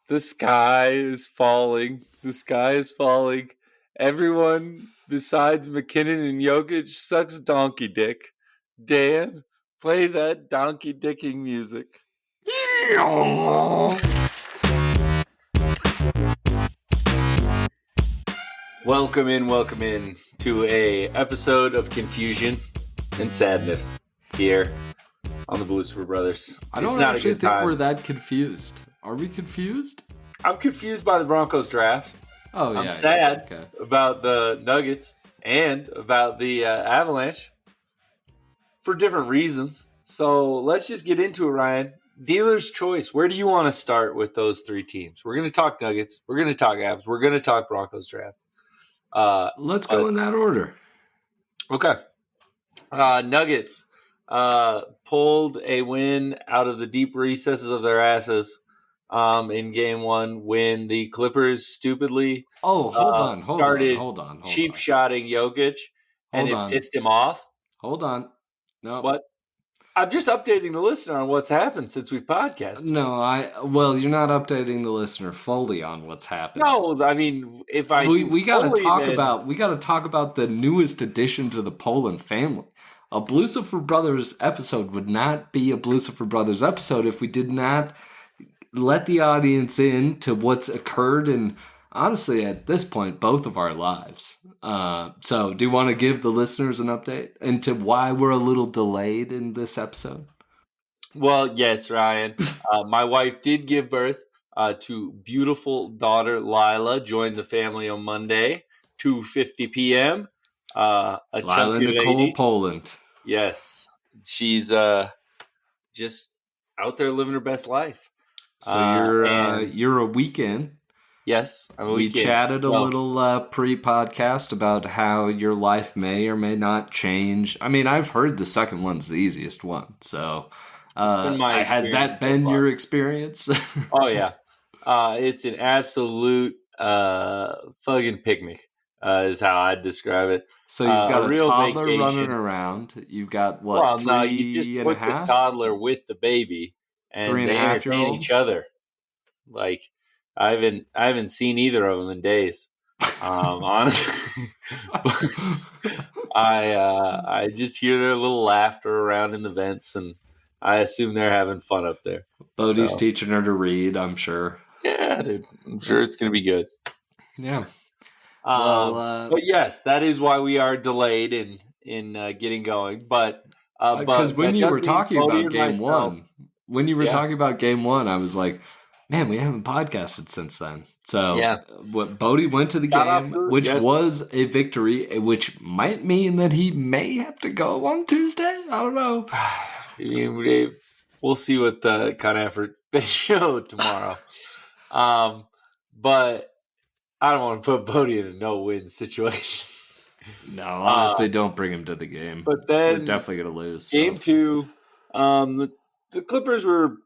The sky is falling. The sky is falling. Everyone besides McKinnon and Jokic sucks donkey dick. Dan, play that donkey dicking music. Welcome in to a episode of confusion and sadness here on the BlueSky Brothers. I don't actually think we're that confused. Are we confused? I'm confused by the Broncos draft. Oh, yeah. I'm sad about the Nuggets and about the Avalanche for different reasons. So let's just get into it, Ryan. Dealer's choice. Where do you want to start with those three teams? We're going to talk Nuggets. We're going to talk Avs. We're going to talk Broncos draft. Let's go in that order. Okay. Nuggets pulled a win out of the deep recesses of their asses in game one when the Clippers stupidly hold on. cheap shotting Jokic and it pissed him off. Hold on. No. What? I'm just updating the listener on what's happened since we podcasted. No, you're not updating the listener fully on what's happened. No, I mean, we got to talk about the newest addition to the Poland family. A BlueSky Brothers episode would not be a BlueSky Brothers episode if we did not let the audience in to what's occurred in, honestly, at this point, both of our lives. So do you want to give the listeners an update into why we're a little delayed in this episode? Well, yes, Ryan. My wife did give birth to beautiful daughter Lila. Joined the family on Monday, 2:50 p.m. A Lila Nicole lady. Poland. Yes, she's just out there living her best life. So you're a weekend. Yes, we chatted a little pre-podcast about how your life may or may not change. I mean, I've heard the second one's the easiest one. So has that been your experience? Oh, yeah. It's an absolute fucking picnic is how I'd describe it. So you've got a toddler running around. You've got, you just put the toddler with the baby and they entertain each other. Like, I haven't seen either of them in days. Honestly, I just hear their little laughter around in the vents, and I assume they're having fun up there. Bodie's teaching her to read, I'm sure. Yeah, dude, I'm sure it's gonna be good. Yeah. But yes, that is why we are delayed in getting going. But because when you were talking about game one, I was like, man, we haven't podcasted since then. So yeah. Bodie went to the game, which was a victory, which might mean that he may have to go on Tuesday. I don't know. We'll see what the kind of effort they show tomorrow. But I don't want to put Bodie in a no-win situation. No, honestly, don't bring him to the game. But then we're definitely going to lose. Game two, the Clippers were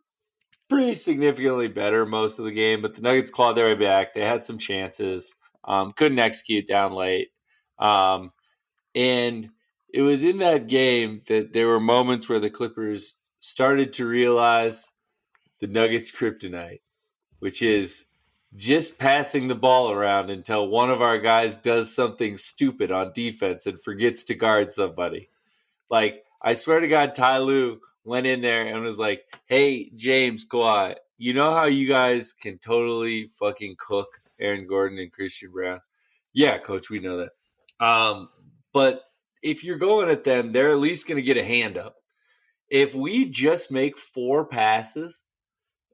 pretty significantly better most of the game, but the Nuggets clawed their way back. They had some chances, couldn't execute down late. And it was in that game that there were moments where the Clippers started to realize the Nuggets' kryptonite, which is just passing the ball around until one of our guys does something stupid on defense and forgets to guard somebody. Like, I swear to God, Ty Lue went in there and was like, hey, James, Kawhi, you know how you guys can totally fucking cook Aaron Gordon and Christian Brown? Yeah, coach, we know that. But if you're going at them, they're at least going to get a hand up. If we just make 4 passes,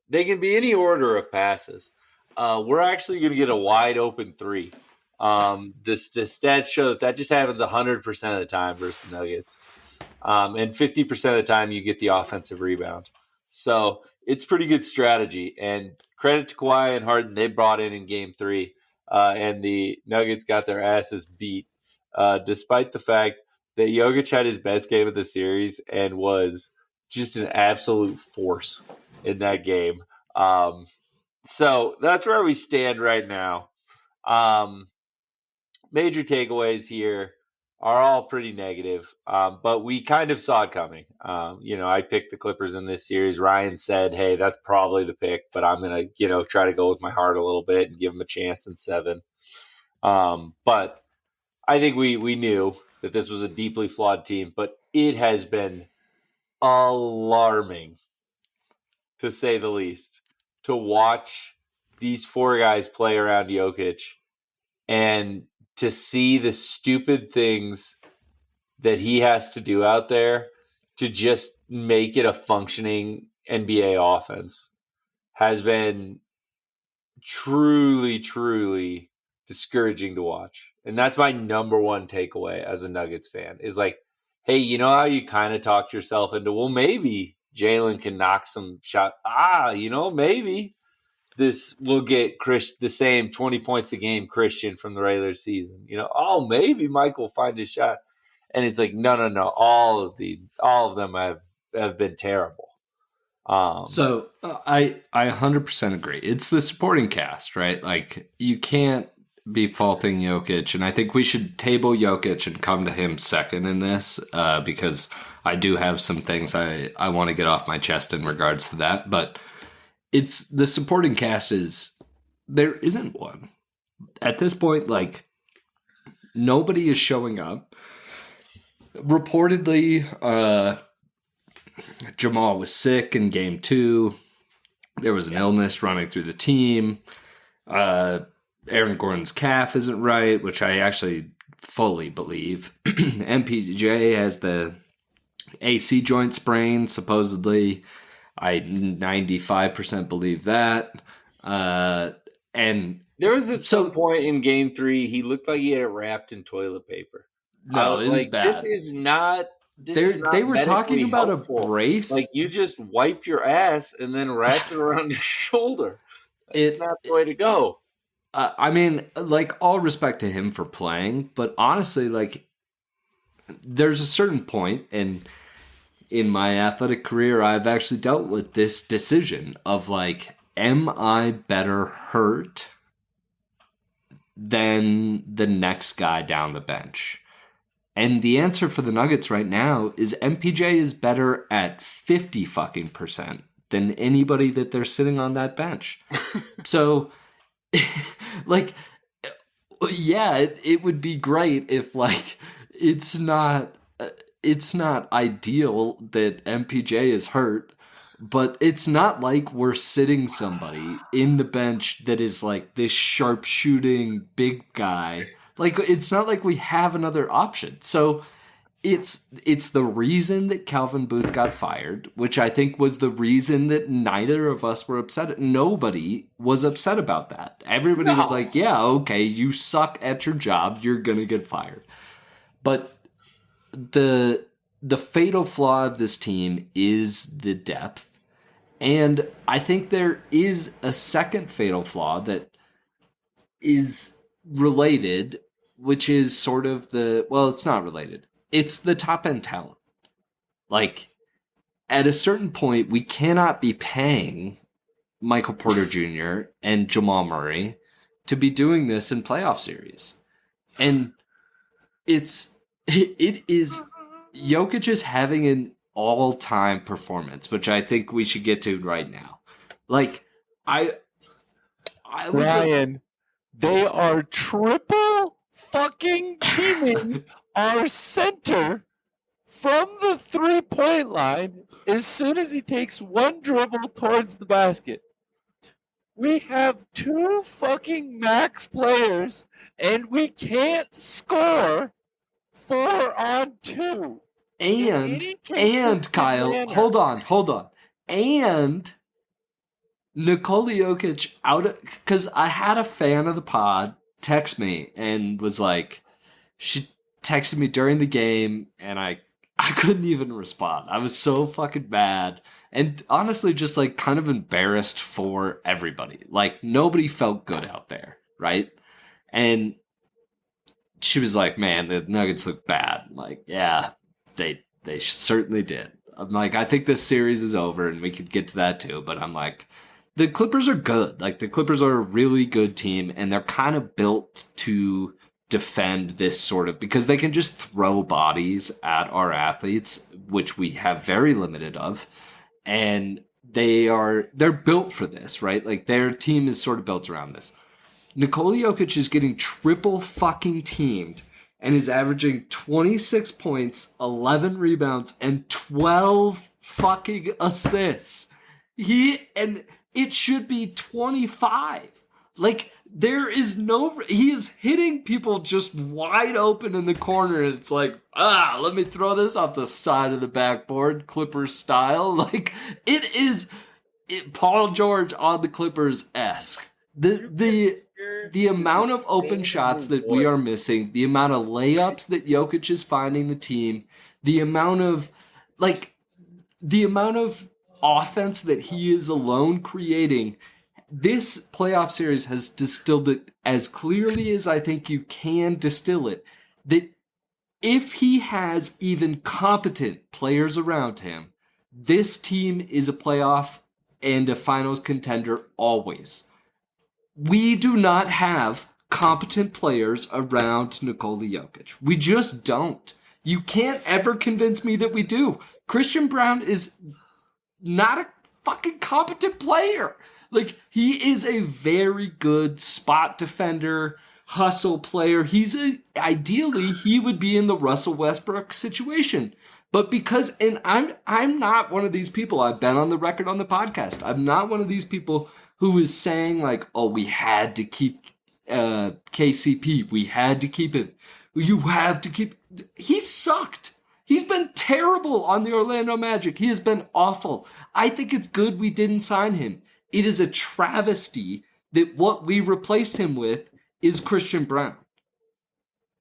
they can be any order of passes. We're actually going to get a wide open 3. The stats show that just happens 100% of the time versus the Nuggets. And 50% of the time you get the offensive rebound. So it's pretty good strategy. And credit to Kawhi and Harden, they brought in game 3. And the Nuggets got their asses beat, despite the fact that Jokic had his best game of the series and was just an absolute force in that game. So that's where we stand right now. Major takeaways here. are all pretty negative. But we kind of saw it coming. I picked the Clippers in this series. Ryan said, "Hey, that's probably the pick," but I'm gonna, try to go with my heart a little bit and give them a chance in 7. But I think we knew that this was a deeply flawed team, but it has been alarming, to say the least, to watch these 4 guys play around Jokic and to see the stupid things that he has to do out there to just make it a functioning NBA offense has been truly, truly discouraging to watch. And that's my number one takeaway as a Nuggets fan is like, hey, you know how you kind of talked yourself into, well, maybe Jalen can knock some shot. Maybe this will get the same 20 points a game Christian from the regular season. Maybe Mike will find his shot. And it's like, no. All of them have been terrible. So I 100% agree. It's the supporting cast, right? Like, you can't be faulting Jokic, and I think we should table Jokic and come to him second in this because I do have some things I want to get off my chest in regards to that. But it's the supporting cast there isn't one. At this point, like, nobody is showing up. Reportedly, Jamal was sick in game 2. There was an illness running through the team. Aaron Gordon's calf isn't right, which I actually fully believe. MPJ has the AC joint sprain, supposedly. I 95% believe that. And there was at some point in game 3, he looked like he had it wrapped in toilet paper. No, it was bad. This is not. They were talking about helpful. A brace. Like, you just wiped your ass and then wrapped it around your shoulder. It's not the way to go. I mean, like, all respect to him for playing, but honestly, like, there's a certain point, and in my athletic career, I've actually dealt with this decision of, like, am I better hurt than the next guy down the bench? And the answer for the Nuggets right now is MPJ is better at 50% than anybody that they're sitting on that bench. So, like, yeah, it would be great if, like, it's not ideal that MPJ is hurt, but it's not like we're sitting somebody in the bench that is like this sharpshooting big guy. Like, it's not like we have another option. So it's the reason that Calvin Booth got fired, which I think was the reason that neither of us were upset. Nobody was upset about that. Everybody was like, yeah, okay, you suck at your job, you're going to get fired. But the fatal flaw of this team is the depth. And I think there is a second fatal flaw that is related, which is sort of it's not related. It's the top end talent. Like, at a certain point, we cannot be paying Michael Porter Jr. and Jamal Murray to be doing this in playoff series. And it is Jokic is having an all-time performance, which I think we should get to right now. Like, I was Ryan, they are triple fucking teaming our center from the 3-point line as soon as he takes one dribble towards the basket. We have 2 fucking max players, and we can't score 4 on 2. And Kyle, hold on. And Nikola Jokic because I had a fan of the pod text me and was like, she texted me during the game, and I couldn't even respond. I was so fucking mad. And honestly, just like kind of embarrassed for everybody. Like, nobody felt good out there, right? And she was like, man, the Nuggets look bad. I'm like, yeah, they certainly did. I'm like, I think this series is over, and we could get to that too. But I'm like, the Clippers are good. Like, the Clippers are a really good team, and they're kind of built to defend this sort of, because they can just throw bodies at our athletes, which we have very limited of, and they're built for this, right? Like their team is sort of built around this. Nikola Jokic is getting triple fucking teamed and is averaging 26 points, 11 rebounds, and 12 fucking assists. And it should be 25. Like, he is hitting people just wide open in the corner, and it's like, let me throw this off the side of the backboard, Clippers style. Like, Paul George on the Clippers-esque. The amount of open shots that we are missing, the amount of layups that Jokic is finding the team, the amount of offense that he is alone creating, this playoff series has distilled it as clearly as I think you can distill it, that if he has even competent players around him, this team is a playoff and a finals contender always. We do not have competent players around Nikola Jokic. We just don't. You can't ever convince me that we do. Christian Braun is not a fucking competent player. Like, he is a very good spot defender, hustle player. Ideally, he would be in the Russell Westbrook situation. But and I'm not one of these people, I've been on the record on the podcast, I'm not one of these people who is saying, like, oh, we had to keep KCP. We had to keep him. You have to keep... He sucked. He's been terrible on the Orlando Magic. He has been awful. I think it's good we didn't sign him. It is a travesty that what we replaced him with is Christian Braun.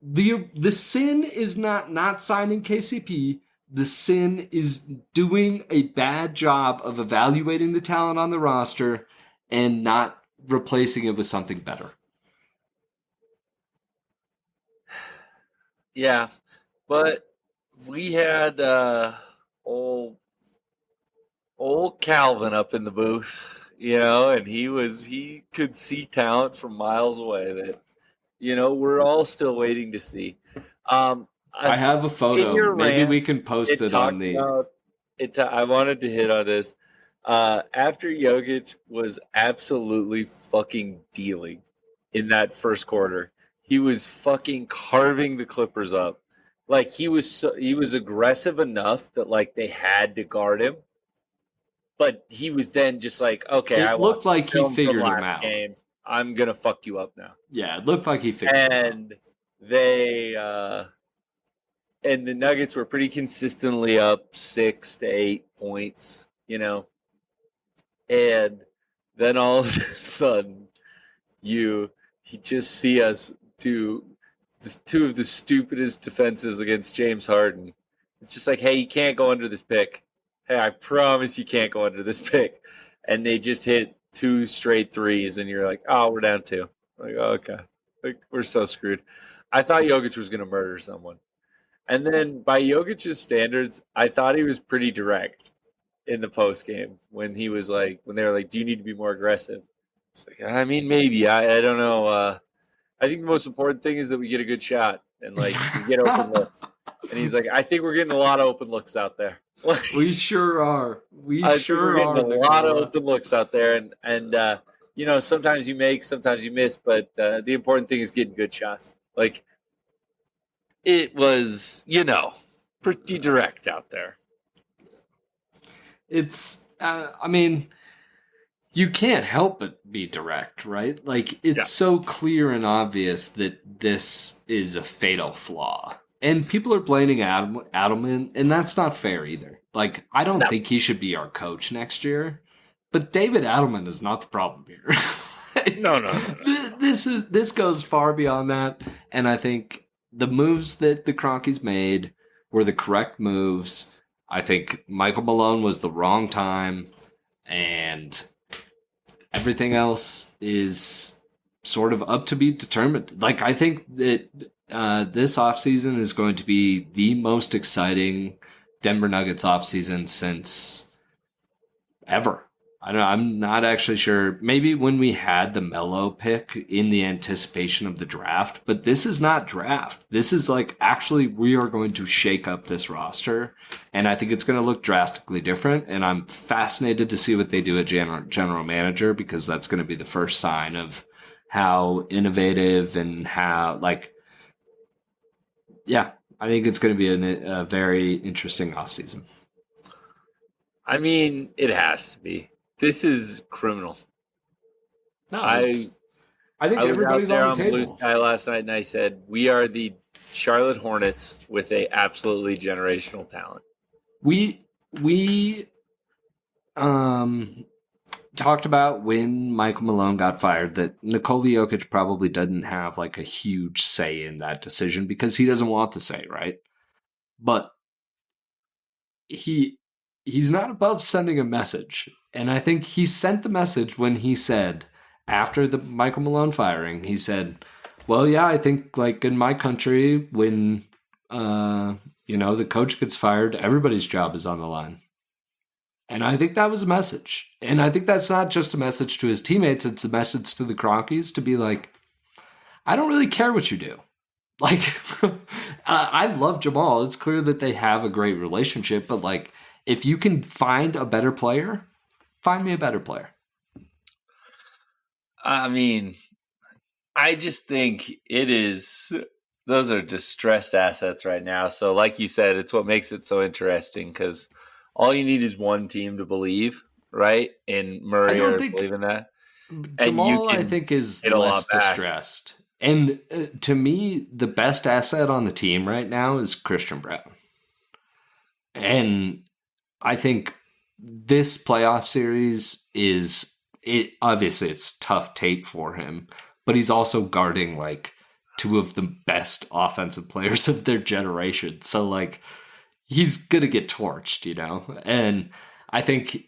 The sin is not signing KCP. The sin is doing a bad job of evaluating the talent on the roster and not replacing it with something better. Yeah, but we had old Calvin up in the booth, and he could see talent from miles away that, we're all still waiting to see. I have a photo. Maybe we can post it on the... I wanted to hit on this. After Jokic was absolutely fucking dealing in that first quarter, he was fucking carving the Clippers up. Like, he was aggressive enough that, like, they had to guard him. But he was then just like, okay, it looked like he figured him out. Game. I'm gonna fuck you up now. Yeah, it looked like he figured him out. And and the Nuggets were pretty consistently up 6 to 8 points, And then all of a sudden, you just see us do two of the stupidest defenses against James Harden. It's just like, hey, you can't go under this pick. Hey, I promise you can't go under this pick. And they just hit 2 straight threes, and you're like, oh, we're down 2. Like, oh, okay. Like, we're so screwed. I thought Jokic was going to murder someone. And then by Jokic's standards, I thought he was pretty direct in the post game when they were like, do you need to be more aggressive? It's like, I mean, maybe. I don't know. I think the most important thing is that we get a good shot and, like, we get open looks. And he's like, I think we're getting a lot of open looks out there. We sure are. We're getting a lot of open looks out there. And sometimes you make, sometimes you miss, but the important thing is getting good shots. Like, it was, pretty direct out there. It's, you can't help but be direct, right? Like, it's so clear and obvious that this is a fatal flaw. And people are blaming Adelman, and that's not fair either. Like, I don't think he should be our coach next year, but David Adelman is not the problem here. No. This goes far beyond that, and I think the moves that the Cronkies made were the correct moves. I think Michael Malone was the wrong time, and everything else is sort of up to be determined. Like, I think that this offseason is going to be the most exciting Denver Nuggets offseason since ever. I'm not actually sure. Maybe when we had the Melo pick in the anticipation of the draft, but this is not draft. This is like actually we are going to shake up this roster, and I think it's going to look drastically different. And I'm fascinated to see what they do at general manager, because that's going to be the first sign of how innovative and how yeah, I think it's going to be a very interesting offseason. I mean, it has to be. This is criminal. No, I think everybody's out there on the table. BlueSky last night, and I said we are the Charlotte Hornets with a absolutely generational talent. We talked about when Michael Malone got fired that Nikola Jokic probably doesn't have like a huge say in that decision because he doesn't want the say, right? But he's not above sending a message. And I think he sent the message when he said, after the Michael Malone firing, he said, well, yeah, I think like in my country, when, the coach gets fired, everybody's job is on the line. And I think that was a message. And I think that's not just a message to his teammates. It's a message to the Cronkies to be like, I don't really care what you do. Like, I love Jamal. It's clear that they have a great relationship. But like, if you can find a better player, find me a better player. I mean, I just think those are distressed assets right now. So like you said, it's what makes it so interesting because all you need is one team to believe, right? In Murray or believe in that. Jamal, I think, is less distressed. And to me, the best asset on the team right now is Christian Brown. And I think this playoff series obviously it's tough tape for him, but he's also guarding like two of the best offensive players of their generation. So like he's going to get torched, and I think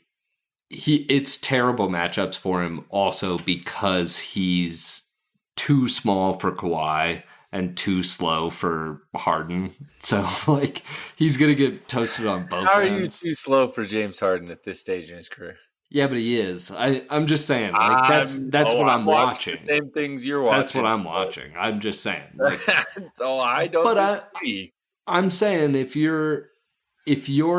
it's terrible matchups for him also because he's too small for Kawhi and too slow for Harden. So like he's going to get toasted on both ends. How are you too slow for James Harden at this stage in his career? Yeah, but he is. I'm just saying. Like that's what I'm watching. The same things you're watching. That's what I'm watching. I'm just saying. Like, so I don't disagree. I'm saying if you're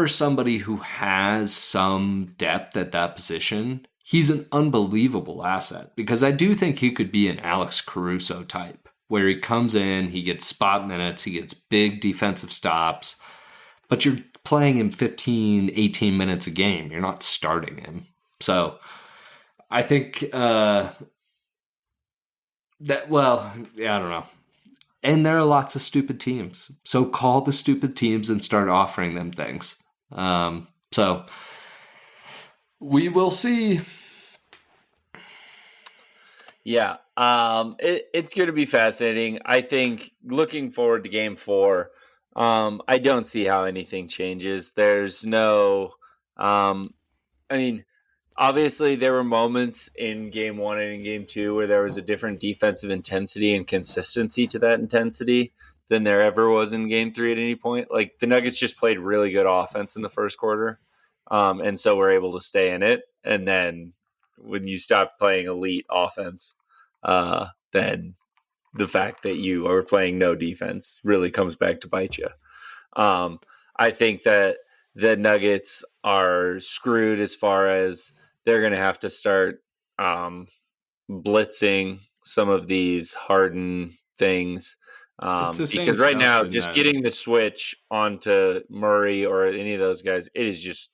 somebody who has some depth at that position, he's an unbelievable asset because I do think he could be an Alex Caruso type where he comes in, he gets spot minutes, he gets big defensive stops, but you're playing him 15, 18 minutes a game. You're not starting him. So I think I don't know. And there are lots of stupid teams. So call the stupid teams and start offering them things. So we will see. Yeah. It's going to be fascinating. I think looking forward to game 4, I don't see how anything changes. There's no, obviously there were moments in game 1 and in game 2 where there was a different defensive intensity and consistency to that intensity than there ever was in game 3 at any point. Like the Nuggets just played really good offense in the first quarter. And so we're able to stay in it. And then when you stop playing elite offense, then the fact that you are playing no defense really comes back to bite you. I think that the Nuggets are screwed as far as they're going to have to start blitzing some of these Harden things. Because right now, just getting the switch onto Murray or any of those guys, it is just,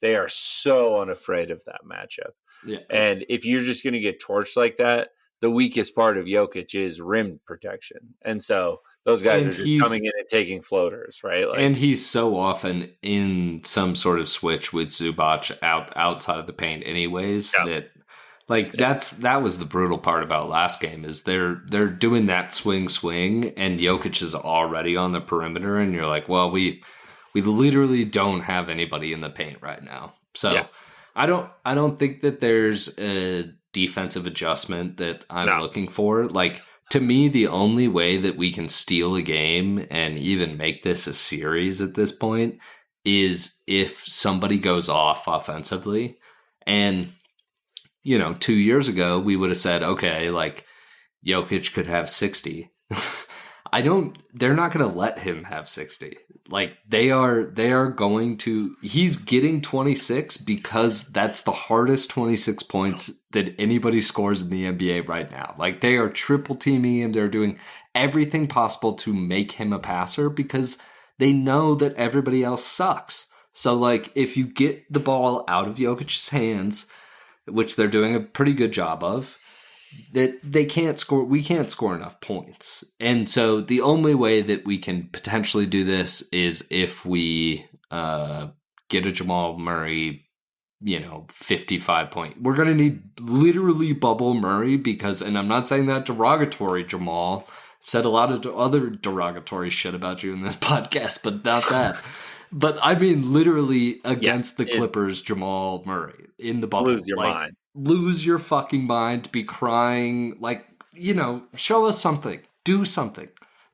they are so unafraid of that matchup. Yeah. And if you're just going to get torched like that, the weakest part of Jokic is rim protection. And so those guys are just coming in and taking floaters, right? Like, and he's so often in some sort of switch with Zubac outside of the paint anyways, that like that was the brutal part about last game is they're doing that swing and Jokic is already on the perimeter and you're like, well, we literally don't have anybody in the paint right now. So I don't think that there's a defensive adjustment that I'm looking for. Like, to me, the only way that we can steal a game and even make this a series at this point is if somebody goes off offensively And, 2 years ago, we would have said, okay, like Jokic could have 60. They're not going to let him have 60. Like they are going to, he's getting 26 because that's the hardest 26 points that anybody scores in the NBA right now. Like they are triple teaming him. They're doing everything possible to make him a passer because they know that everybody else sucks. So like if you get the ball out of Jokic's hands, which they're doing a pretty good job of, that we can't score enough points. And so the only way that we can potentially do this is if we get a Jamal Murray, 55 point. We're going to need literally bubble Murray because, and I'm not saying that derogatory, Jamal. I've said a lot of other derogatory shit about you in this podcast, but not that. But I mean literally against the Clippers, Jamal Murray in the bubble. Lose your mind. Lose your fucking mind, be crying, show us something, do something,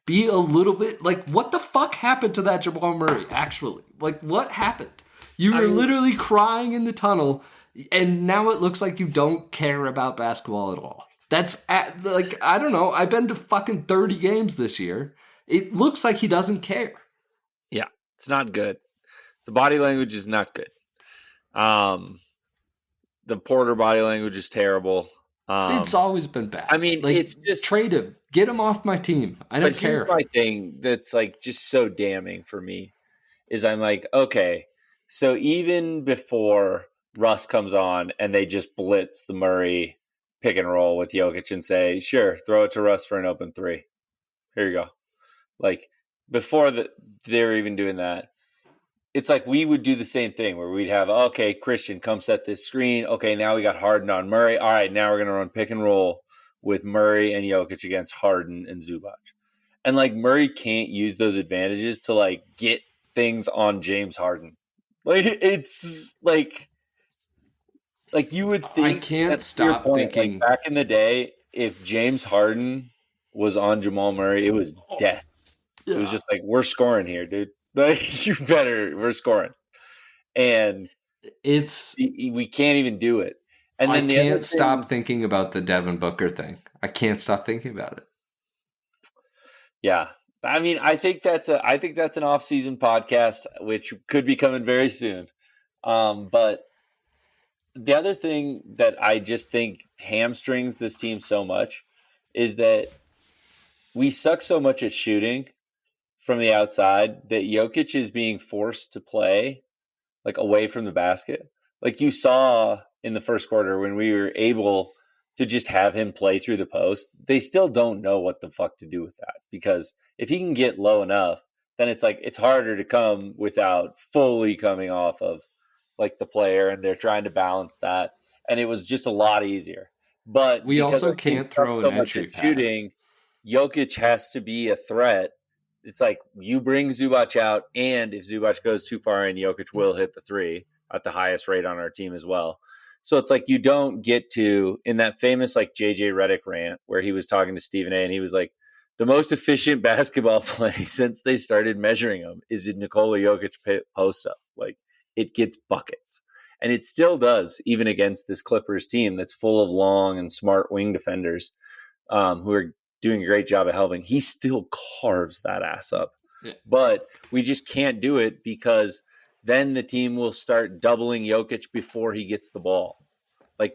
be a little bit, what the fuck happened to that Jamal Murray, actually? What happened? You were literally crying in the tunnel, and now it looks like you don't care about basketball at all. That's, I don't know, I've been to fucking 30 games this year. It looks like he doesn't care. Yeah, it's not good. The body language is not good. The Porter body language is terrible. It's always been bad. I mean, it's just trade him, get him off my team. I don't care. Here's my thing that's just so damning for me is I'm like, okay, so even before Russ comes on and they just blitz the Murray pick and roll with Jokic and say, sure, throw it to Russ for an open three. Here you go. Before they're even doing that, it's like we would do the same thing where we'd have, okay, Christian, come set this screen. Okay, now we got Harden on Murray. All right, now we're going to run pick and roll with Murray and Jokic against Harden and Zubac. And, Murray can't use those advantages to, get things on James Harden. It's you would think. I can't stop thinking. Back in the day, if James Harden was on Jamal Murray, it was death. Yeah. It was just we're scoring here, dude. We're scoring. And we can't even do it. And then I can't stop thinking about the Devin Booker thing. I can't stop thinking about it. Yeah. I mean, I think that's an off-season podcast, which could be coming very soon. But the other thing that I just think hamstrings this team so much is that we suck so much at shooting from the outside that Jokic is being forced to play away from the basket. You saw in the first quarter when we were able to just have him play through the post, they still don't know what the fuck to do with that, because if he can get low enough, then it's harder to come without fully coming off of the player, and they're trying to balance that. And it was just a lot easier. But we also can't throw an entry pass. Shooting, Jokic has to be a threat. It's you bring Zubac out, and if Zubac goes too far in, Jokic will hit the three at the highest rate on our team as well. So it's you don't get to, in that famous JJ Redick rant where he was talking to Stephen A, and he was the most efficient basketball play since they started measuring him is in Nikola Jokic post up. It gets buckets. And it still does, even against this Clippers team that's full of long and smart wing defenders who are doing a great job of helping. He still carves that ass up. Yeah. But we just can't do it because then the team will start doubling Jokic before he gets the ball.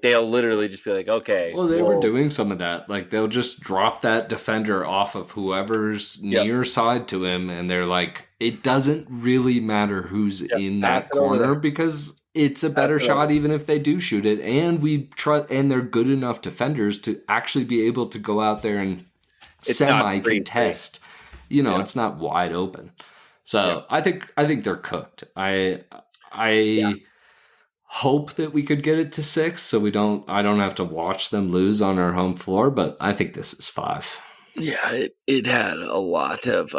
They'll literally just be okay. Well, they were doing some of that. They'll just drop that defender off of whoever's near side to him, and they're it doesn't really matter who's in that corner because it's a better shot even if they do shoot it. And and they're good enough defenders to actually be able to go out there and semi-contest. It's not wide open. So I think they're cooked. I hope that we could get it to 6 so I don't have to watch them lose on our home floor, but I think this is 5. Yeah, it had a lot of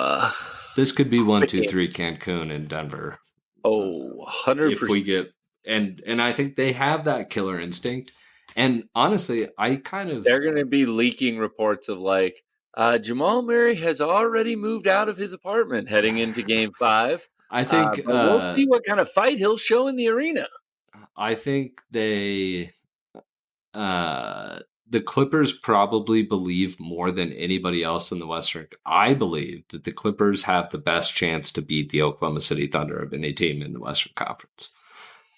this could be 1, 2, 3 Cancun and Denver. Oh, 100%. If we get and I think they have that killer instinct. And honestly, they're going to be leaking reports of Jamal Murray has already moved out of his apartment heading into Game 5. I think we'll see what kind of fight he'll show in the arena. I think the Clippers probably believe more than anybody else in the Western. I believe that the Clippers have the best chance to beat the Oklahoma City Thunder of any team in the Western Conference.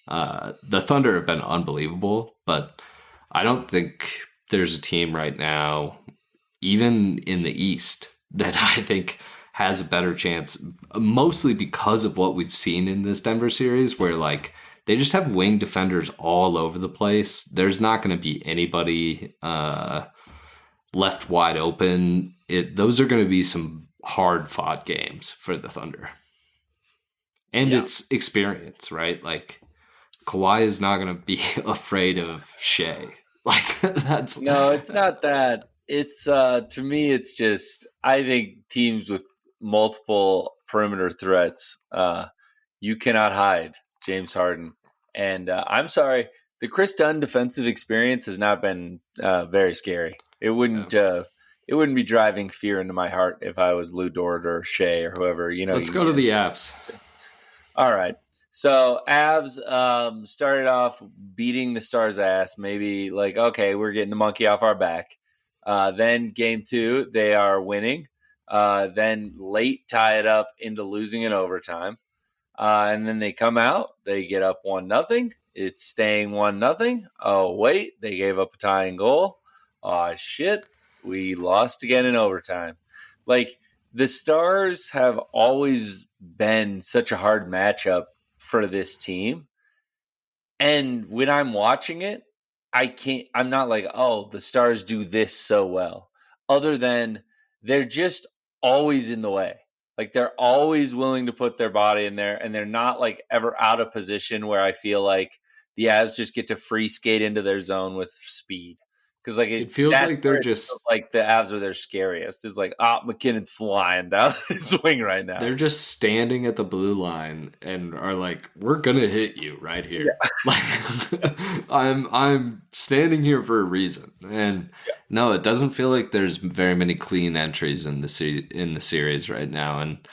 The Thunder have been unbelievable, but I don't think there's a team right now, even in the East, that I think has a better chance, mostly because of what we've seen in this Denver series, where like they just have wing defenders all over the place. There's not going to be anybody left wide open. Those are going to be some hard fought games for the Thunder. And it's experience, right? Like Kawhi is not going to be afraid of Shea. Like that's no, it's not that. It's to me, it's just I think teams with multiple perimeter threats, you cannot hide James Harden. And I'm sorry, the Chris Dunn defensive experience has not been very scary. It wouldn't be driving fear into my heart if I was Lou Dort or Shea or whoever. Let's go to the Avs. All right. So Avs started off beating the Stars' ass. Maybe like, okay, we're getting the monkey off our back. Then game 2, they are winning. Then late tie it up into losing in overtime. And then they come out, they get up 1-0. It's staying 1-0. Oh, wait, they gave up a tying goal. Oh, shit, we lost again in overtime. Like, the Stars have always been such a hard matchup for this team. And when I'm watching it, I'm not like, oh, the Stars do this so well. Other than they're just always in the way. Like they're always willing to put their body in there, and they're not like ever out of position where I feel like the Avs just get to free skate into their zone with speed. Because like it feels like they're just like the Avs are their scariest. It's like McKinnon's flying down his wing right now. They're just standing at the blue line and are like, "We're gonna hit you right here." Yeah. Like I'm standing here for a reason, and no, it doesn't feel like there's very many clean entries in the series right now, and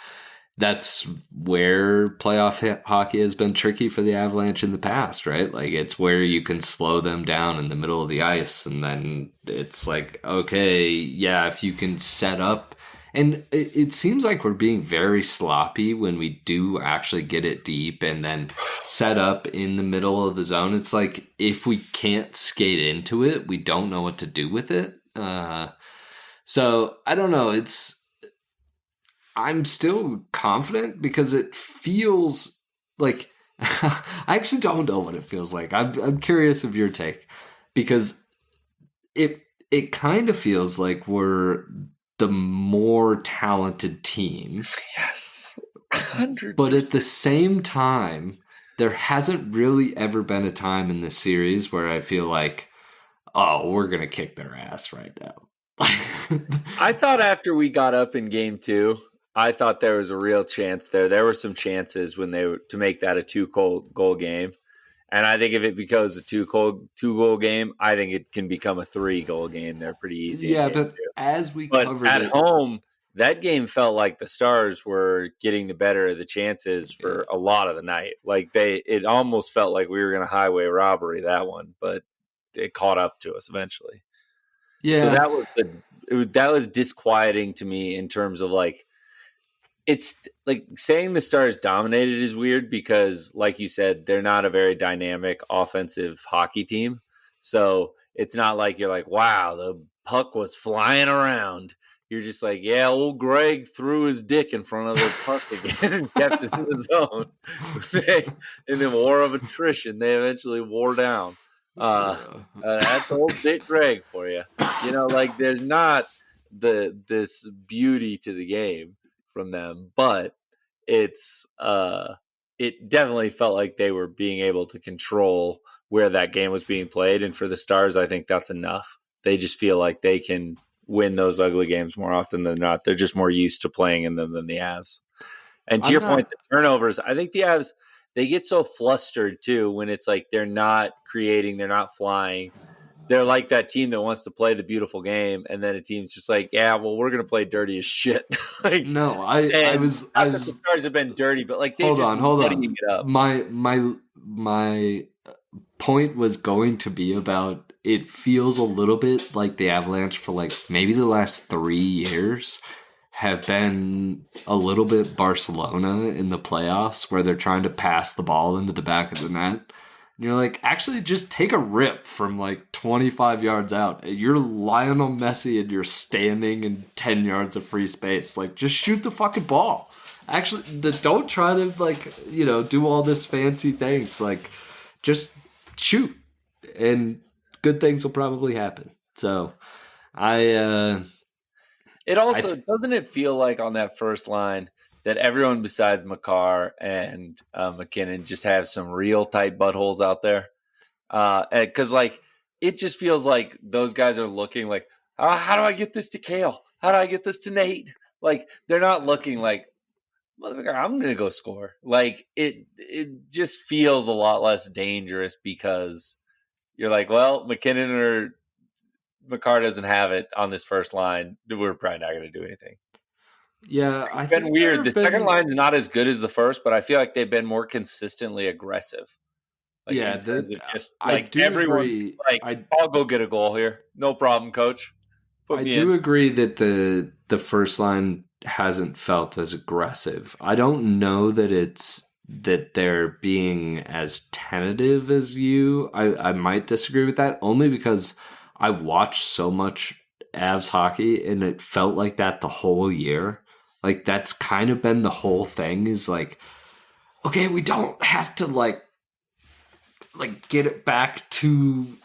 that's where playoff hockey has been tricky for the Avalanche in the past, right? Like it's where you can slow them down in the middle of the ice, and then it's like, okay, yeah, if you can set up, and it seems like we're being very sloppy when we do actually get it deep and then set up in the middle of the zone. It's like if we can't skate into it, we don't know what to do with it. So I don't know. I'm still confident because it feels like I actually don't know what it feels like. I'm curious of your take because it kind of feels like we're the more talented team. Yes. 100%. But at the same time, there hasn't really ever been a time in this series where I feel like, oh, we're going to kick their ass right now. I thought after we got up in game 2, I thought there was a real chance there. There were some chances when they were to make that a 2-goal game. And I think if it becomes a 2-goal game, I think it can become a 3-goal game. They're pretty easy. Yeah, but as we covered at home, that game felt like the Stars were getting the better of the chances for a lot of the night. Like it almost felt like we were going to highway robbery that one, but it caught up to us eventually. Yeah. So that was disquieting to me in terms of like, it's like saying the Stars dominated is weird because, like you said, they're not a very dynamic offensive hockey team. So it's not like you're like, wow, the puck was flying around. You're just like, yeah, old Greg threw his dick in front of the puck again and kept it in the zone. In the war of attrition, they eventually wore down. That's old Dick Greg for you. Like there's not this beauty to the game from them, but it definitely felt like they were being able to control where that game was being played. And for the Stars, I think that's enough. They just feel like they can win those ugly games more often than not. They're just more used to playing in them than the Avs. And to your point, the turnovers, I think the Avs, they get so flustered too when it's like they're not creating, they're not flying. They're like that team that wants to play the beautiful game, and then a team's just like, yeah, well, we're gonna play dirty as shit. Like, no, I was the Stars have been dirty, but like they hold on. It up. My point was going to be about, it feels a little bit like the Avalanche for like maybe the last 3 years have been a little bit Barcelona in the playoffs, where they're trying to pass the ball into the back of the net. And you're like, actually, just take a rip from like 25 yards out. You're Lionel Messi and you're standing in 10 yards of free space. Like, just shoot the fucking ball. Actually, don't try to, like, do all this fancy things. Like, just shoot. And good things will probably happen. So, It also doesn't it feel like on that first line that everyone besides Makar and McKinnon just have some real tight buttholes out there, because like it just feels like those guys are looking like, how do I get this to Kale? How do I get this to Nate? Like they're not looking like, motherfucker, I'm gonna go score. Like it just feels a lot less dangerous because you're like, well, McKinnon or Makar doesn't have it on this first line. We're probably not going to do anything. Yeah, it's been weird. The second line's not as good as the first, but I feel like they've been more consistently aggressive. Like, yeah, just I like do everyone's agree. like, I'll go get a goal here. No problem, coach. I do agree that the first line hasn't felt as aggressive. I don't know that it's that they're being as tentative as you. I might disagree with that, only because I've watched so much Avs hockey and it felt like that the whole year. Like that's kind of been the whole thing, is like, okay, we don't have to like get it back to,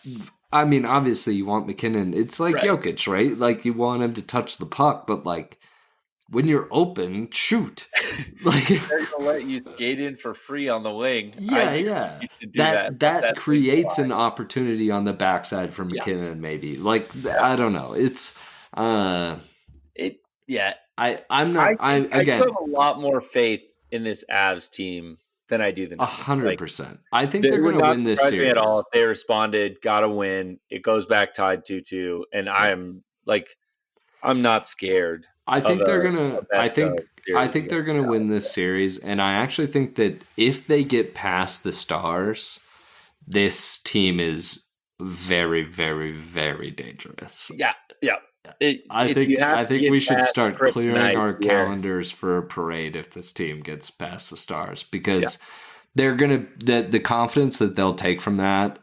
I mean, obviously you want McKinnon. It's like Jokic, right? Like you want him to touch the puck, but like when you're open, shoot. Like they're gonna let you skate in for free on the wing. Yeah. That creates an opportunity on the backside for McKinnon, maybe. Like I don't know. It's I'm not. I have a lot more faith in this Avs team than I do the 100%. I think they're going to win this series. Me at all if they responded, got to win. It goes back tied 2-2, and I'm not scared. I think they're gonna. I think they're gonna win this series, and I actually think that if they get past the Stars, this team is very, very, very dangerous. Yeah. I think we should start clearing our calendars for a parade if this team gets past the Stars, because they're gonna the confidence that they'll take from that,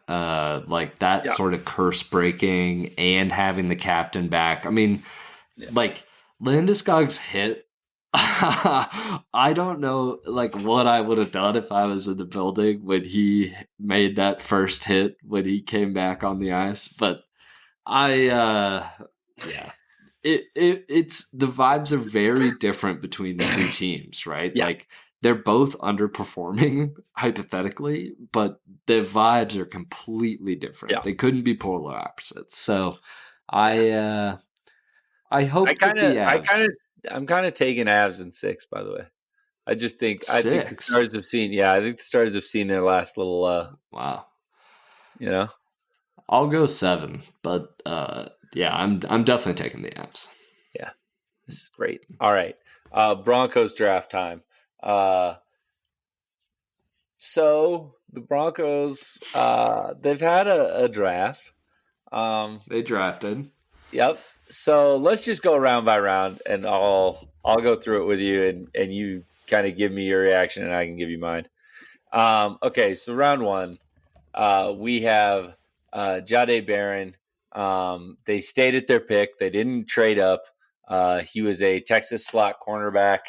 sort of curse breaking and having the captain back. I mean, like Landeskog's hit. I don't know what I would have done if I was in the building when he made that first hit when he came back on the ice, but it's the vibes are very different between the two teams, right? Yeah. Like they're both underperforming hypothetically, but the vibes are completely different. Yeah. They couldn't be polar opposites. So I hope I'm kind of taking Avs in 6, by the way. I think the Stars have seen. I think the Stars have seen their last little. Wow. I'll go 7, but I'm definitely taking the Avs. Yeah, this is great. All right, Broncos draft time. So the Broncos, they've had a draft. They drafted. Yep. So let's just go round by round, and I'll go through it with you, and you kind of give me your reaction, and I can give you mine. Okay, so round 1, we have Jahdae Barron. They stayed at their pick. They didn't trade up. He was a Texas slot cornerback.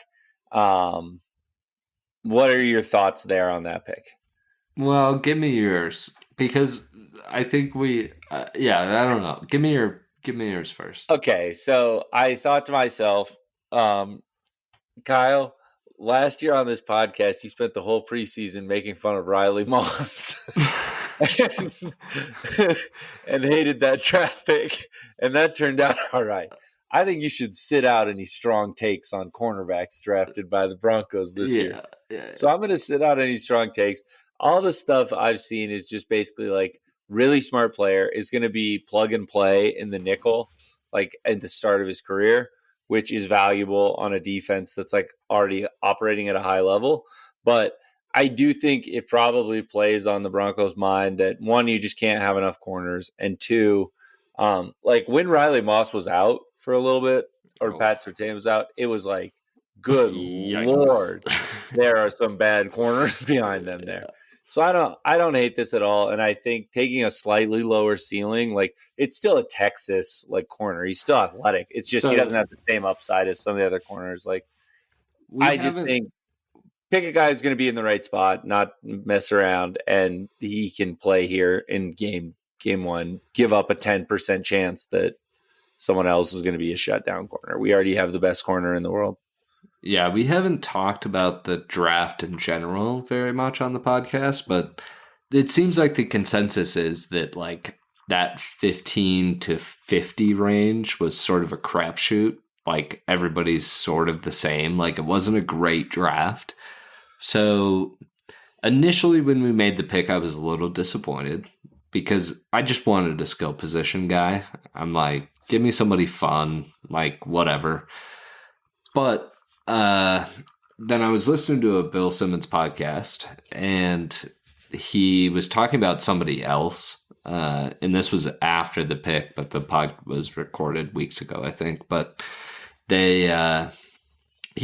What are your thoughts there on that pick? Well, give me yours, because I think I don't know. Give me yours first. Okay, so I thought to myself, Kyle, last year on this podcast, you spent the whole preseason making fun of Riley Moss and hated that draft pick, and that turned out all right. I think you should sit out any strong takes on cornerbacks drafted by the Broncos this year. Yeah. So I'm going to sit out any strong takes. All the stuff I've seen is just basically like really smart player, is going to be plug and play in the nickel, like at the start of his career, which is valuable on a defense that's like already operating at a high level. But I do think it probably plays on the Broncos' mind that one, you just can't have enough corners, and two, like when Riley Moss was out for a little bit, or Pat Surtain was out, it was like, good Lord, there are some bad corners behind them there. So I don't hate this at all, and I think taking a slightly lower ceiling, like it's still a Texas like corner. He's still athletic. It's just he doesn't have the same upside as some of the other corners. Like I just think pick a guy who's going to be in the right spot, not mess around, and he can play here in game one. Give up a 10% chance that someone else is going to be a shutdown corner. We already have the best corner in the world. Yeah, we haven't talked about the draft in general very much on the podcast, but it seems like the consensus is that like that 15 to 50 range was sort of a crapshoot. Like everybody's sort of the same. Like it wasn't a great draft. So initially when we made the pick, I was a little disappointed because I just wanted a skill position guy. I'm like, give me somebody fun, like whatever. But then I was listening to a Bill Simmons podcast, and he was talking about somebody else. And this was after the pick, but the pod was recorded weeks ago, I think. But he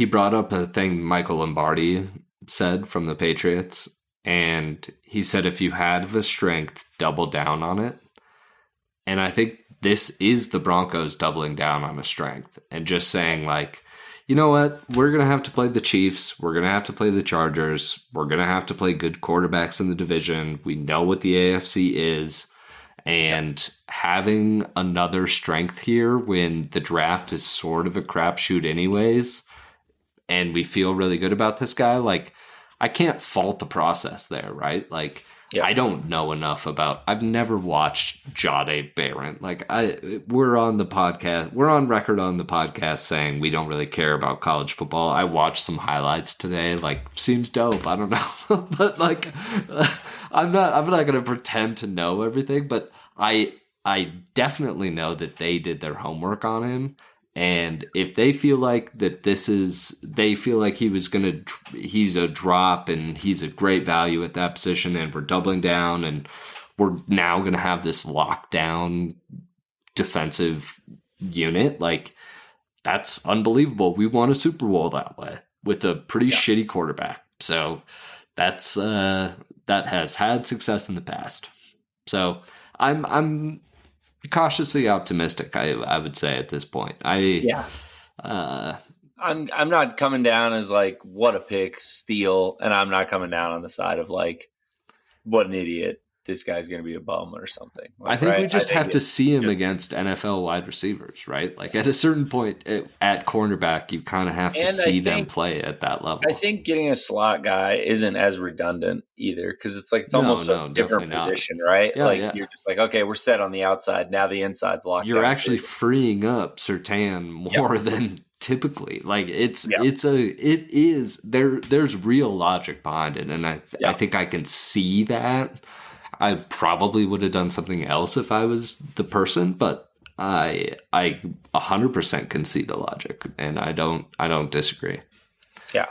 brought up a thing Michael Lombardi said from the Patriots, and he said if you had the strength, double down on it. And I think this is the Broncos doubling down on a strength and just saying like, you know what? We're going to have to play the Chiefs. We're going to have to play the Chargers. We're going to have to play good quarterbacks in the division. We know what the AFC is. And having another strength here when the draft is sort of a crapshoot anyways, and we feel really good about this guy, like, I can't fault the process there, right? Like, I don't know enough about. I've never watched Jade Barron. Like we're on the podcast. We're on record on the podcast saying we don't really care about college football. I watched some highlights today. Like seems dope. I don't know, but like I'm not going to pretend to know everything. But I definitely know that they did their homework on him. And if they feel like that they feel like he's a drop and he's a great value at that position and we're doubling down and we're now going to have this lockdown defensive unit, like that's unbelievable. We won a Super Bowl that way with a pretty shitty quarterback. So that's, that has had success in the past. So I'm cautiously optimistic, I would say at this point. I'm not coming down as like what a pick, steal, and I'm not coming down on the side of like what an idiot, this guy's going to be a bum or something. Like, I think we just have to see him against NFL wide receivers, right? Like at a certain point at cornerback, you kind of have to see them play at that level. I think getting a slot guy isn't as redundant either because it's like it's almost a different position, right? Yeah, you're just like, okay, we're set on the outside. Now the inside's locked. You're actually freeing up Surtain more than typically. Like there's real logic behind it, and I think I can see that. I probably would have done something else if I was the person, but I 100% can see the logic, and I don't disagree. Yeah.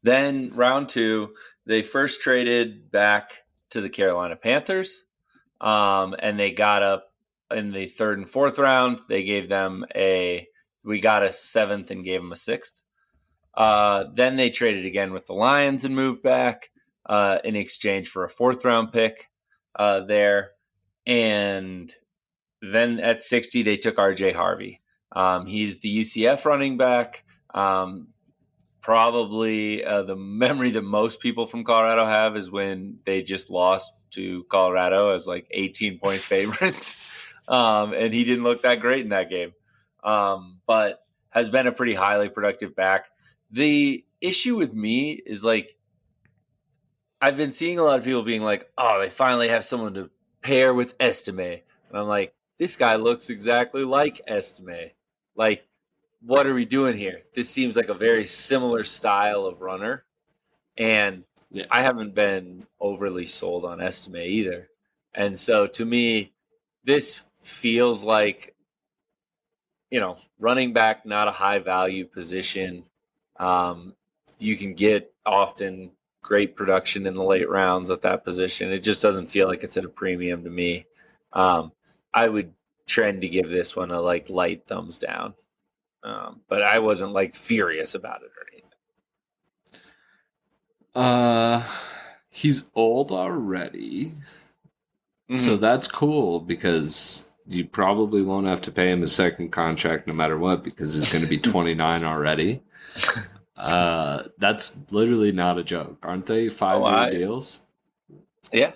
Then round 2, they first traded back to the Carolina Panthers, and they got up in the 3rd and 4th round. They gave them we got a 7th and gave them a 6th. Then they traded again with the Lions and moved back in exchange for a 4th round pick. There, and then at 60 they took RJ Harvey. He's the UCF running back. Probably the memory that most people from Colorado have is when they just lost to Colorado as like 18-point favorites, and he didn't look that great in that game, but has been a pretty highly productive back. The issue with me is like I've been seeing a lot of people being like, oh, they finally have someone to pair with Estime. And I'm like, this guy looks exactly like Estime. Like, what are we doing here? This seems like a very similar style of runner. And I haven't been overly sold on Estime either. And so to me, this feels like, running back, not a high value position. You can get often great production in the late rounds at that position. It just doesn't feel like it's at a premium to me. I would trend to give this one a light thumbs down, but I wasn't furious about it or anything. He's old already, so that's cool because you probably won't have to pay him a second contract no matter what because he's going to be 29 already. That's literally not a joke, aren't they? 5-year deals. Yeah.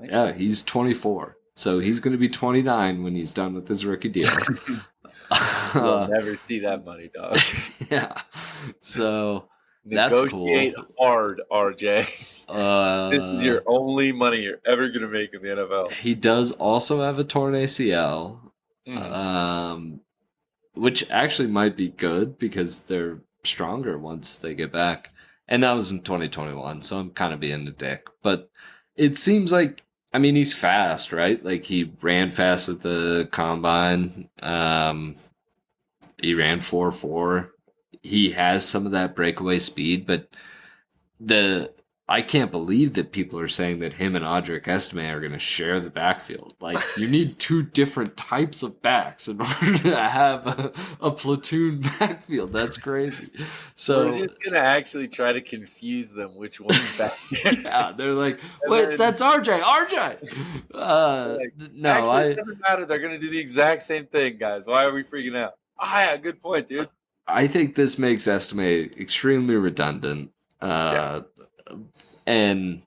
Yeah, he's 24. So he's going to be 29 when he's done with his rookie deal. You'll never see that money, dog. Yeah. So that's cool. Negotiate hard, RJ. This is your only money you're ever going to make in the NFL. He does also have a torn ACL, which actually might be good because they're stronger once they get back. And that was in 2021, so I'm kind of being a dick. But it seems like, I mean, he's fast, right? Like, he ran fast at the combine. He ran 4.4. He has some of that breakaway speed, but I can't believe that people are saying that him and Audric Estime are going to share the backfield. Like, you need two different types of backs in order to have a platoon backfield. That's crazy. So we're just going to actually try to confuse them which one's back. Yeah, they're like, wait, that's RJ. No, actually, it doesn't matter. They're going to do the exact same thing, guys. Why are we freaking out? Yeah, good point, dude. I think this makes Estime extremely redundant. And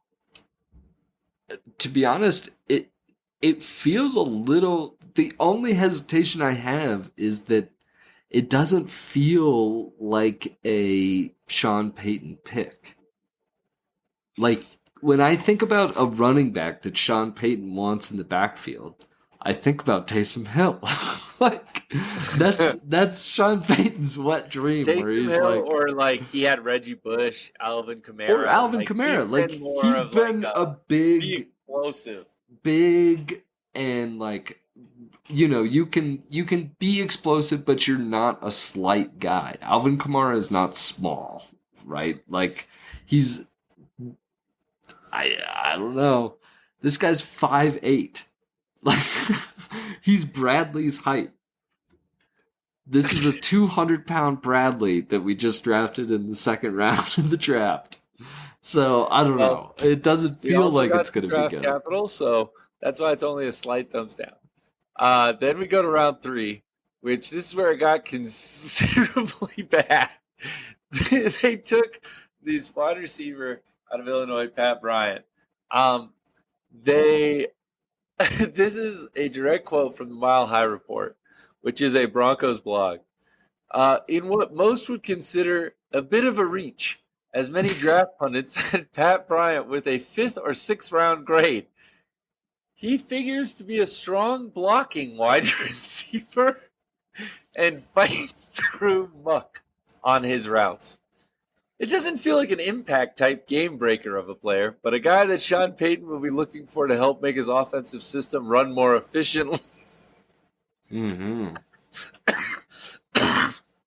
to be honest, it feels a little. The only hesitation I have is that it doesn't feel like a Sean Payton pick. Like, when I think about a running back that Sean Payton wants in the backfield, I think about Taysom Hill. Like, that's Sean Payton's wet dream. Taysom where he's Hill, or he had Reggie Bush, Alvin Kamara. Or Alvin Kamara. He's been a big explosive. Big and you can be explosive, but you're not a slight guy. Alvin Kamara is not small, right? Like, he's I don't know. This guy's 5'8". Like, he's Bradley's height. This is a 200-pound Bradley that we just drafted in the second round of the draft. So, I don't know. It doesn't feel like it's going to be good. Capital, so that's why it's only a slight thumbs down. Then we go to round 3, which this is where it got considerably bad. They took this wide receiver out of Illinois, Pat Bryant. This is a direct quote from the Mile High Report, which is a Broncos blog. In what most would consider a bit of a reach, as many draft pundits had Pat Bryant with a 5th or 6th round grade. He figures to be a strong blocking wide receiver and fights through muck on his routes. It doesn't feel like an impact-type game breaker of a player, but a guy that Sean Payton will be looking for to help make his offensive system run more efficiently.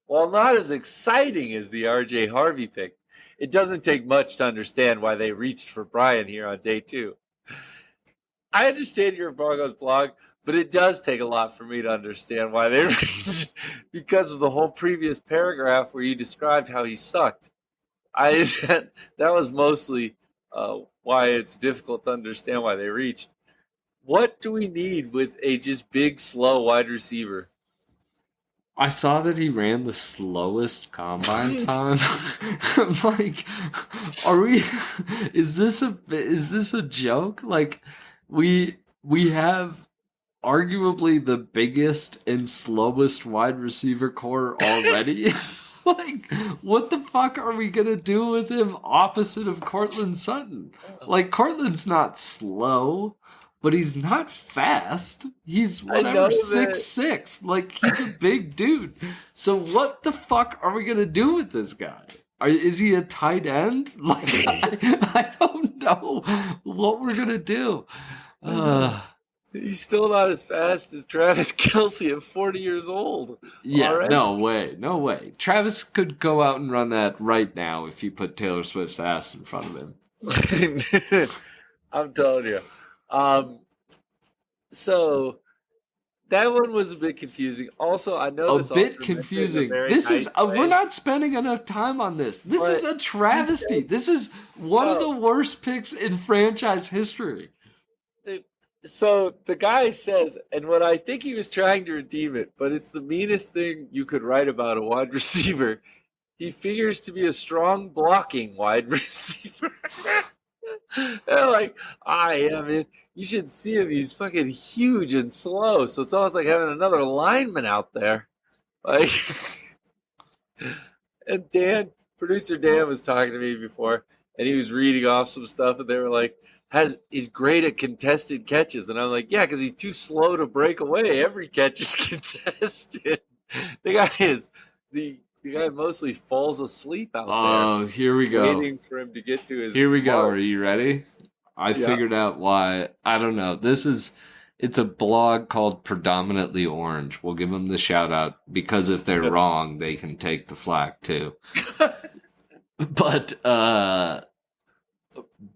While not as exciting as the R.J. Harvey pick, it doesn't take much to understand why they reached for Brian here on day 2. I understand your Broncos blog, but it does take a lot for me to understand why they reached because of the whole previous paragraph where you described how he sucked. That was mostly why it's difficult to understand why they reached. What do we need with a just big, slow wide receiver? I saw that he ran the slowest combine time. I'm like, is this a joke? Like, we have arguably the biggest and slowest wide receiver core already. Like, what the fuck are we going to do with him opposite of Cortland Sutton? Like, Cortland's not slow, but he's not fast. He's 6'6". Like, he's a big dude. So what the fuck are we going to do with this guy? Is he a tight end? Like, I don't know what we're going to do. He's still not as fast as Travis Kelce at 40 years old. Yeah, already. No way. Travis could go out and run that right now if you put Taylor Swift's ass in front of him. I'm telling you. So that one was a bit confusing. Also, I know A this bit author meant it in a confusing. very This is nice we're way, not spending enough time on this. This is but a travesty. This is one of the worst picks in franchise history. So the guy says, and what I think he was trying to redeem it, but it's the meanest thing you could write about a wide receiver. He figures to be a strong blocking wide receiver. They're like, yeah, man, you should see him. He's fucking huge and slow. So it's almost like having another lineman out there. Like, and producer Dan was talking to me before, and he was reading off some stuff, and they were like, he's great at contested catches. And I'm like, yeah, because he's too slow to break away. Every catch is contested. The guy mostly falls asleep out there. Oh, here we go. Waiting for him to get to his Here we go. mark. Are you ready? I figured out why. I don't know. It's a blog called Predominantly Orange. We'll give them the shout out because if they're wrong, they can take the flack too. But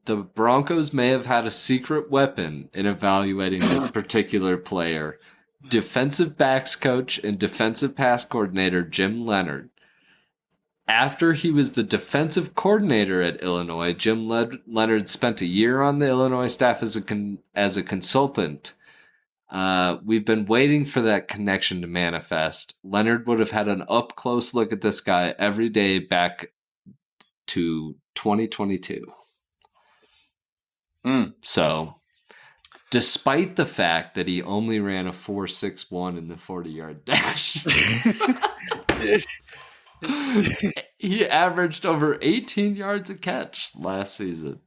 the Broncos may have had a secret weapon in evaluating this particular player. Defensive backs coach and defensive pass coordinator Jim Leonard. After he was the defensive coordinator at Illinois, Jim Leonard spent a year on the Illinois staff as a consultant. We've been waiting for that connection to manifest. Leonard would have had an up-close look at this guy every day back to 2022. So, despite the fact that he only ran a 4.61 in the 40-yard dash, he averaged over 18 yards a catch last season.